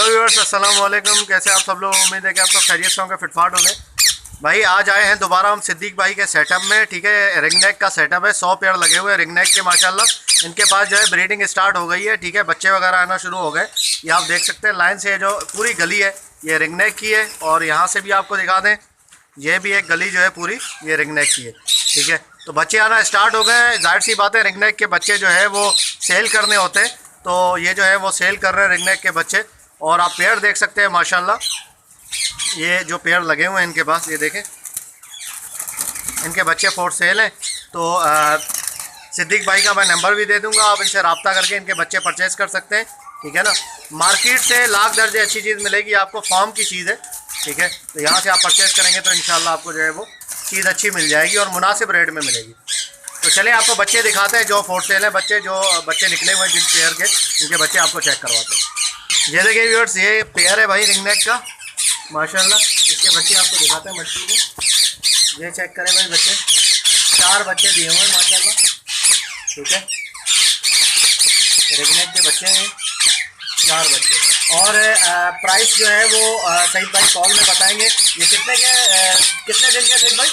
Viewers, अस्सलाम वालेकुम। कैसे आप सब लोग? उम्मीद है कि आप सब खैरियत से होंगे, फिटफाट होंगे। भाई आज आए हैं दोबारा हम सिद्दीक भाई के सेटअप में। ठीक है, रिंग नेक का सेटअप है। 100 पेड़ लगे हुए हैं रिंग नेक के माशाल्लाह। इनके पास जो है ब्रीडिंग स्टार्ट हो गई है। ठीक है, बच्चे वगैरह आना शुरू हो गए। ये आप देख सकते हैं लाइन से जो पूरी गली है ये रिंग नेक की है। और यहाँ से भी आपको दिखा दें, ये भी एक गली जो है पूरी ये रिंग नेक की है। ठीक है, तो बच्चे आना स्टार्ट हो गए। जाहिर सी बात है, रिंग नेक के बच्चे जो है वो सेल करने होते हैं, तो ये जो है वो सेल कर रहे हैं रिंग नेक के बच्चे। और आप पेड़ देख सकते हैं माशाल्लाह, ये जो पेड़ लगे हुए हैं इनके पास, ये देखें, इनके बच्चे फॉर सेल हैं। तो सिद्दीक भाई का मैं नंबर भी दे दूंगा, आप इनसे रब्ता करके इनके बच्चे परचेज़ कर सकते हैं। ठीक है ना, मार्केट से लाख दर्जे अच्छी चीज़ मिलेगी आपको, फार्म की चीज़ है। ठीक है, तो यहाँ से आप परचेज़ करेंगे तो इंशाल्लाह आपको जो है वो चीज़ अच्छी मिल जाएगी और मुनासिब रेट में मिलेगी। तो चलिए आपको बच्चे दिखाते हैं जो फॉर सेल है। जो बच्चे निकले हुए हैं जिन पेयर के, इनके बच्चे आपको चेक करवाते हैं। ये देखिए व्यूअर्स, ये पेयर है भाई रिंग नेक का माशाल्लाह। इसके बच्चे आपको दिखाते हैं मट्टी में। ये चेक करें भाई बच्चे, 4 बच्चे दिए हुए हैं माशाल्लाह। ठीक है, रिंग नेक के बच्चे हैं 4 बच्चे। और प्राइस जो है वो सईद भाई कॉल में बताएंगे। ये कितने दिन के सईद भाई?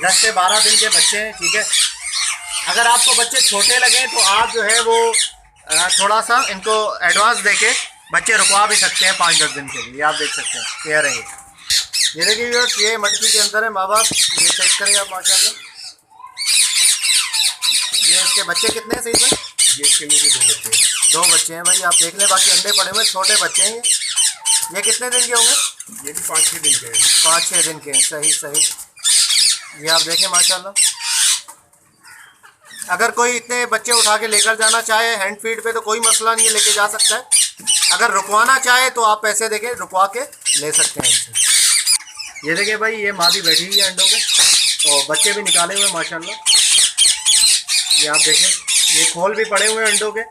10 से 12 दिन के बच्चे हैं। ठीक है, अगर आपको बच्चे छोटे लगे तो आप जो है वो थोड़ा सा इनको एडवांस देके बच्चे रुकवा भी सकते हैं 5-10 दिन के लिए। आप देख सकते हैं पेयर है ये देखिए व्यूअर्स, ये मटकी के अंदर है माँ बाप। ये चेक करें आप माशाल्लाह। ये इसके बच्चे कितने हैं सही भाई? ये इसके लिए 2 बच्चे हैं भाई, आप देख लें। बाकी अंडे पड़े हुए, छोटे बच्चे हैं ये कितने दिन के होंगे? ये भी 5-6 दिन के हैं। 5-6 दिन के हैं, सही। ये आप देखें माशाल्लाह। अगर कोई इतने बच्चे उठा के लेकर जाना चाहे हैंड फीड पे तो कोई मसला नहीं है, लेके जा सकता है। अगर रुकवाना चाहे तो आप पैसे देके रुकवा के ले सकते हैं इनसे। ये देखिए भाई, ये मादी बैठी हुई है अंडों पे और बच्चे भी निकाले हुए माशाल्लाह। ये आप देखें, ये खोल भी पड़े हुए अंडों के।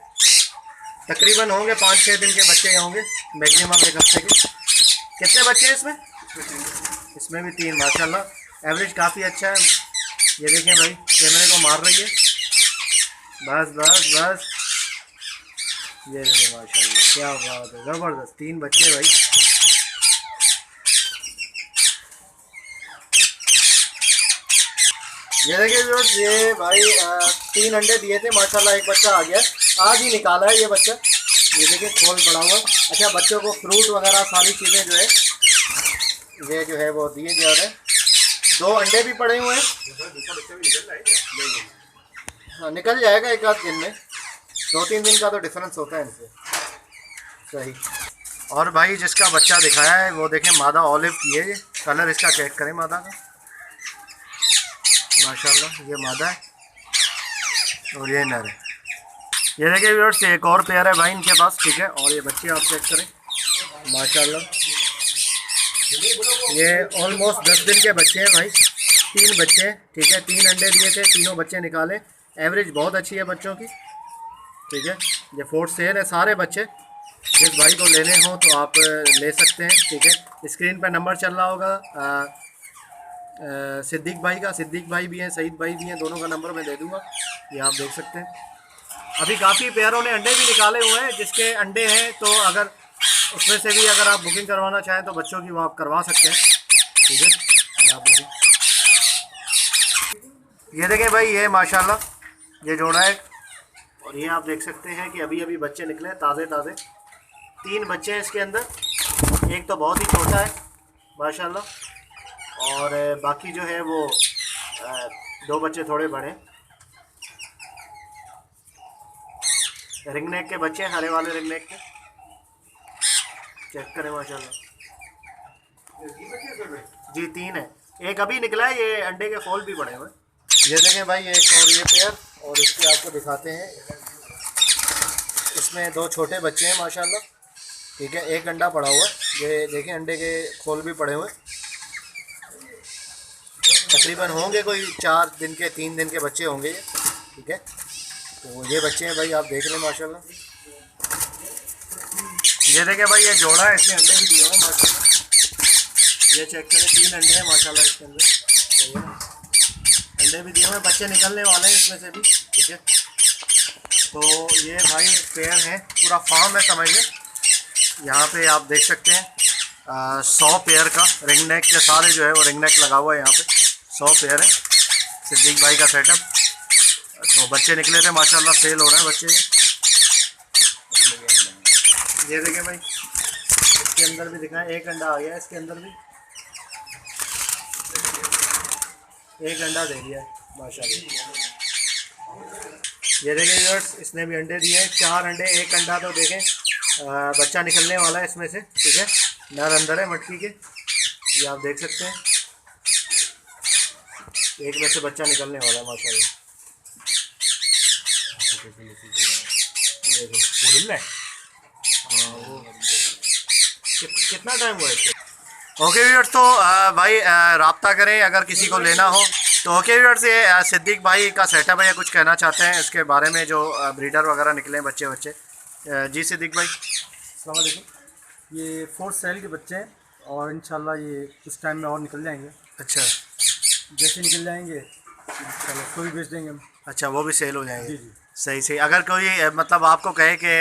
तकरीबन होंगे 5-6 दिन के बच्चे होंगे, मैक्सिमम 1 हफ्ते के। कितने बच्चे हैं इसमें? इसमें भी 3 माशाल्लाह। एवरेज काफ़ी अच्छा है। ये देखें भाई, कैमरे को मार रही है। बस ये देखिए माशाल्लाह, क्या बात है, ज़बरदस्त 3 बच्चे भाई। ये देखिए व्यूअर्स, ये भाई 3 अंडे दिए थे माशाल्लाह। एक बच्चा आ गया, आज ही निकाला है ये बच्चा। ये देखिए खोल पड़ा हुआ। अच्छा, बच्चों को फ्रूट वगैरह सारी चीज़ें जो है ये जो है वो दिए जा रहे हैं। 2 अंडे भी पड़े हुए हैं। हाँ, निकल जाएगा 1-आध दिन में। 2-3 दिन का तो डिफरेंस होता है इनसे। सही। और भाई जिसका बच्चा दिखाया है वो देखें, मादा ऑलिव की है। ये कलर इसका चेक करें मादा का माशाल्लाह। ये मादा है और ये नर है। ये देखिए व्यूअर्स, एक और पेयर है भाई इनके पास। ठीक है, और ये बच्चे आप चेक करें माशाल्लाह। ये ऑलमोस्ट 10 दिन के बच्चे हैं भाई। 3 बच्चे हैं। ठीक है, 3 अंडे दिए थे, तीनों बच्चे निकाले। एवरेज बहुत अच्छी है बच्चों की। ठीक है, ये फॉर सेल है सारे बच्चे। जिस भाई को लेने हो तो आप ले सकते हैं। ठीक है, स्क्रीन पर नंबर चल रहा होगा सिद्दीक भाई का। सिद्दीक भाई भी हैं, सईद भाई भी हैं, दोनों का नंबर मैं दे दूंगा। ये आप देख सकते हैं। अभी काफ़ी पेयरों ने अंडे भी निकाले हुए हैं। जिसके अंडे हैं तो अगर उसमें से भी अगर आप बुकिंग करवाना चाहें तो बच्चों की वो आप करवा सकते हैं। ठीक है, ये आप देखें। ये देखें भाई, ये माशाल्लाह ये जोड़ा है। और ये आप देख सकते हैं कि अभी अभी बच्चे निकले हैं ताज़े। 3 बच्चे हैं इसके अंदर। एक तो बहुत ही छोटा है माशाल्लाह, और बाकी जो है वो 2 बच्चे थोड़े बड़े। रिंग नेक के बच्चे हैं, हरे वाले रिंग नेक के। चेक करें माशाल्लाह। जी 3 है, एक अभी निकला है। ये अंडे के खोल भी बड़े हुए। ये देखें भाई, एक और ये पेयर, और इसके आपको दिखाते हैं। इसमें 2 छोटे बच्चे हैं माशाल्लाह। ठीक है, एक अंडा पड़ा हुआ है। ये देखें, अंडे के खोल भी पड़े हुए। तकरीबन होंगे कोई 4 दिन के 3 दिन के बच्चे होंगे ये। ठीक है, तो ये बच्चे हैं भाई, आप देख लें माशाल्लाह। ये देखें भाई, ये जोड़ा है, इसमें अंडे भी दिए हुए माशाल्लाह। ये चेक करें, 3 अंडे हैं माशाल्लाह इसके अंदर। सही है, अंडे भी दिए हुए, बच्चे निकलने वाले हैं इसमें से भी। ठीक है, तो ये भाई पेयर है, पूरा फार्म है समझ लें। यहाँ पे आप देख सकते हैं 100 पेयर का रिंग नेक के सारे जो है वो रिंग नेक लगा हुआ है। यहाँ पे 100 पेयर है सिद्दीक भाई का सेटअप। तो बच्चे निकले थे माशाल्लाह, सेल हो रहे हैं बच्चे। ये देखें भाई, इसके अंदर भी दिखाएं, एक अंडा आ गया, इसके अंदर भी एक अंडा दे दिया है माशाल्लाह। ये देखें व्यूअर्स, इसने भी अंडे दिए हैं, 4 अंडे, एक अंडा तो देखें बच्चा निकलने वाला है इसमें से, ठीक है। नर अंदर है मटकी के, ये आप देख सकते हैं, एक में से बच्चा निकलने वाला है माशाल्लाह। देखो वो कितना टाइम हुआ है। ओके व्यूअर्स, तो भाई राब्ता करें अगर किसी को लेना हो तो। ओके व्यूअर्स, ये सिद्दीक भाई का सेटअप है, या कुछ कहना चाहते हैं इसके बारे में, जो ब्रीडर वगैरह निकले हैं बच्चे। जी सिद्दीक भाई, अस्सलाम वालेकुम। ये 4 सेल के बच्चे हैं और इंशाल्लाह ये कुछ टाइम में और निकल जाएंगे। अच्छा, जैसे निकल जाएंगे इंशाल्लाह कोई बेच देंगे हम। अच्छा, वो भी सेल हो जाएंगे। जी जी, सही। अगर कोई मतलब आपको कहे कि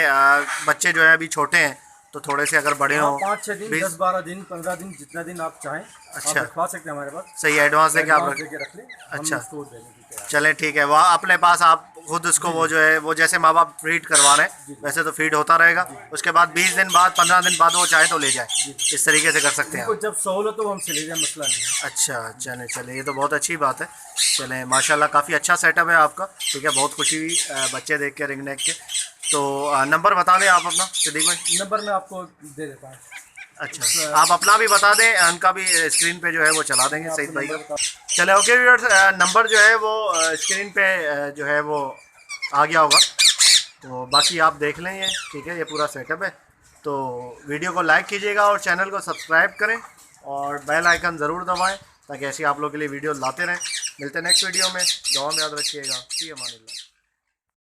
बच्चे जो है अभी छोटे हैं तो थोड़े से अगर बड़े हों, 5-6 दिन, 10-12 दिन, 15 दिन, जितना दिन आप चाहें अच्छा, आप रखवा सकते हैं हमारे पास। सही एडवांस देके आप एडवांस देके रख लें, हम अच्छा। उसको देने की तैयार। चलें ठीक है, वह अपने पास आप खुद उसको वो जो है वो जैसे माँ बाप फीड करवा रहे हैं वैसे तो फीड होता रहेगा। उसके बाद 20 दिन बाद, 15 दिन बाद वो चाहे तो ले जाए, इस तरीके से कर सकते हैं उनको आप। जब सहूलत हो हम से ले जाए, मसला नहीं है। अच्छा, चले ये तो बहुत अच्छी बात है। चलें माशाल्लाह, काफ़ी अच्छा सेटअप है आपका, ठीक है। बहुत खुशी हुई बच्चे देख के रिंग नेक के। तो नंबर बता दें आप अपना सिद्दीक भाई। नंबर मैं आपको दे देता हूँ। अच्छा, आप अपना भी बता दें, उनका भी स्क्रीन पे जो है वो चला देंगे सईद भाई का। चले ओके व्यूअर्स, नंबर जो है वो स्क्रीन पे जो है वो आ गया होगा, तो बाकी आप देख लें ये, ठीक है। ये पूरा सेटअप है, तो वीडियो को लाइक कीजिएगा और चैनल को सब्सक्राइब करें और बेल आइकन ज़रूर दबाएं ताकि ऐसी आप लोगों के लिए वीडियो लाते रहें। मिलते हैं नेक्स्ट वीडियो में, दुआ में याद रखिएगा। फी अमानिल्लाह।